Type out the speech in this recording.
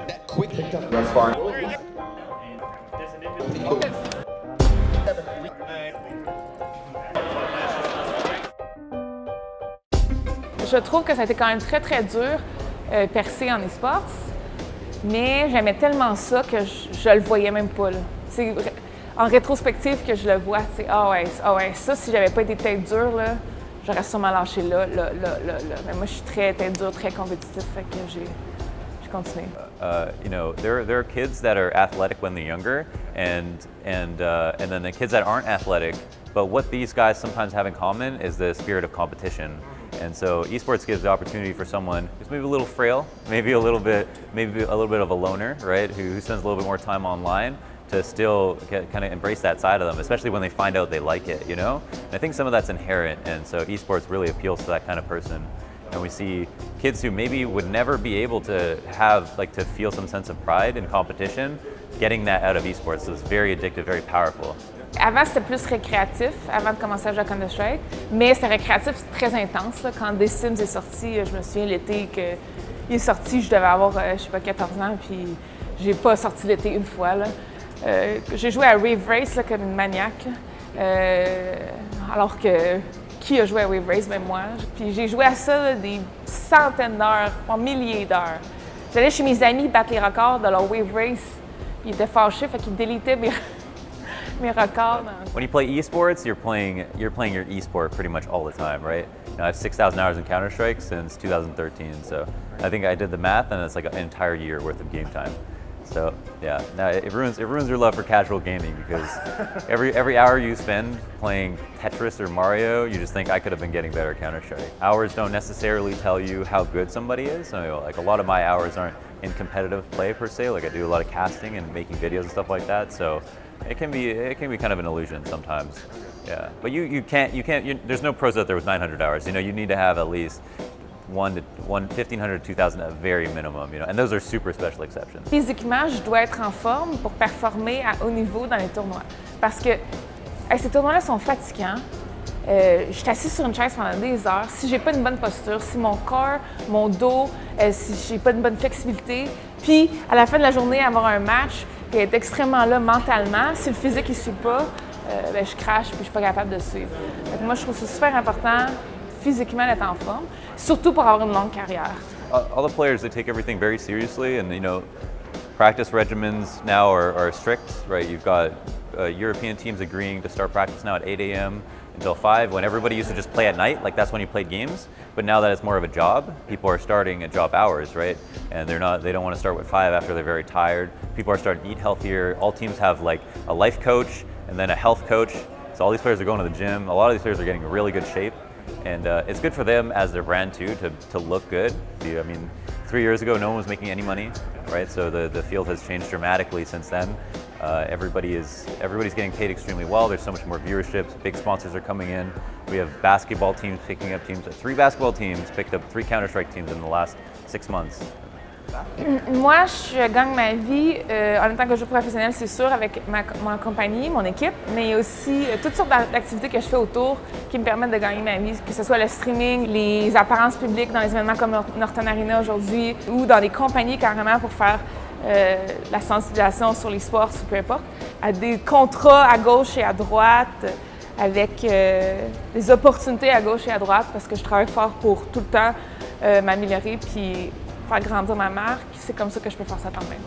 That quick. That's fine. Je trouve que ça a été quand même très, très dur percer en e-sports, mais j'aimais tellement ça que je le voyais même pas. C'est en rétrospective que je le vois, c'est ah ouais, ça, si j'avais pas été tête dure, là, j'aurais sûrement lâché là. Mais moi, je suis très tête dure, très compétitif, fait que j'ai continué. You know, there are kids that are athletic when they're younger, and then the kids that aren't athletic. But what these guys sometimes have in common is the spirit of competition. And so esports gives the opportunity for someone who's maybe a little frail, maybe a little bit of a loner, right? Who spends a little bit more time online to still kind of embrace that side of them, especially when they find out they like it, you know? And I think some of that's inherent, and so esports really appeals to that kind of person. And we see kids who maybe would never be able to have, like, to feel some sense of pride in competition, getting that out of esports. So it's very addictive, very powerful. Avant, c'était plus récréatif, avant de commencer à jouer à Counter-Strike, mais c'était récréatif très intense. Là. Quand The Sims est sorti, je me souviens l'été qu'il est sorti, je devais avoir, je sais pas, 14 ans, puis j'ai pas sorti l'été une fois. Là. J'ai joué à Wave Race là, comme une maniaque, alors que qui a joué à Wave Race? Même moi. Puis j'ai joué à ça là, des centaines d'heures, en milliers d'heures. J'allais chez mes amis battre les records de leur Wave Race, puis ils étaient fâchés, fait qu'ils délitaient mes records. When you play esports, you're playing your esport pretty much all the time, right? You know, I have 6,000 hours in Counter-Strike since 2013, so I think I did the math, and it's like an entire year worth of game time. So yeah, no, it ruins your love for casual gaming, because every hour you spend playing Tetris or Mario, you just think I could have been getting better at Counter-Strike. Hours don't necessarily tell you how good somebody is. So, like, a lot of my hours aren't in competitive play per se. Like, I do a lot of casting and making videos and stuff like that. So it can be kind of an illusion sometimes. Yeah, but you can't. There's no pros out there with 900 hours. You know, you need to have at least 1,500 to 2,000 at very minimum, you know, and those are super special exceptions. Physiquement, je dois être en forme pour performer à haut niveau dans les tournois. Parce que ces tournois-là sont fatigants. Je suis assise sur une chaise pendant des heures. Si j'ai pas une bonne posture, si mon corps, mon dos, si j'ai pas une bonne flexibilité, puis à la fin de la journée, avoir un match et être extrêmement là mentalement, si le physique ne suit pas, je crache puis je suis pas capable de suivre. Donc moi, je trouve ça super important physiquement d'être en forme, surtout pour avoir une longue carrière. All the players, they take everything very seriously, and you know, practice regimens now are strict, right? You've got European teams agreeing to start practice now at 8 a.m. until 5, when everybody used to just play at night, like that's when you played games. But now that it's more of a job, people are starting at job hours, right? And they don't want to start with 5 after they're very tired. People are starting to eat healthier. All teams have like a life coach and then a health coach. So all these players are going to the gym. A lot of these players are getting in really good shape. And it's good for them as their brand too, to look good. I mean, 3 years ago, no one was making any money, right? So the field has changed dramatically since then. Everybody's getting paid extremely well. There's so much more viewership. Big sponsors are coming in. We have basketball teams picking up teams. 3 basketball teams picked up 3 Counter-Strike teams in the last 6 months. Moi, je gagne ma vie en étant que joueur professionnel, c'est sûr, avec ma compagnie, mon équipe, mais il y a aussi toutes sortes d'activités que je fais autour qui me permettent de gagner ma vie, que ce soit le streaming, les apparences publiques dans les événements comme Norton Arena aujourd'hui, ou dans des compagnies carrément pour faire la sensibilisation sur les sports ou peu importe, à des contrats à gauche et à droite, avec des opportunités à gauche et à droite, parce que je travaille fort pour tout le temps m'améliorer puis faire grandir ma marque. C'est comme ça que je peux faire ça à temps plein.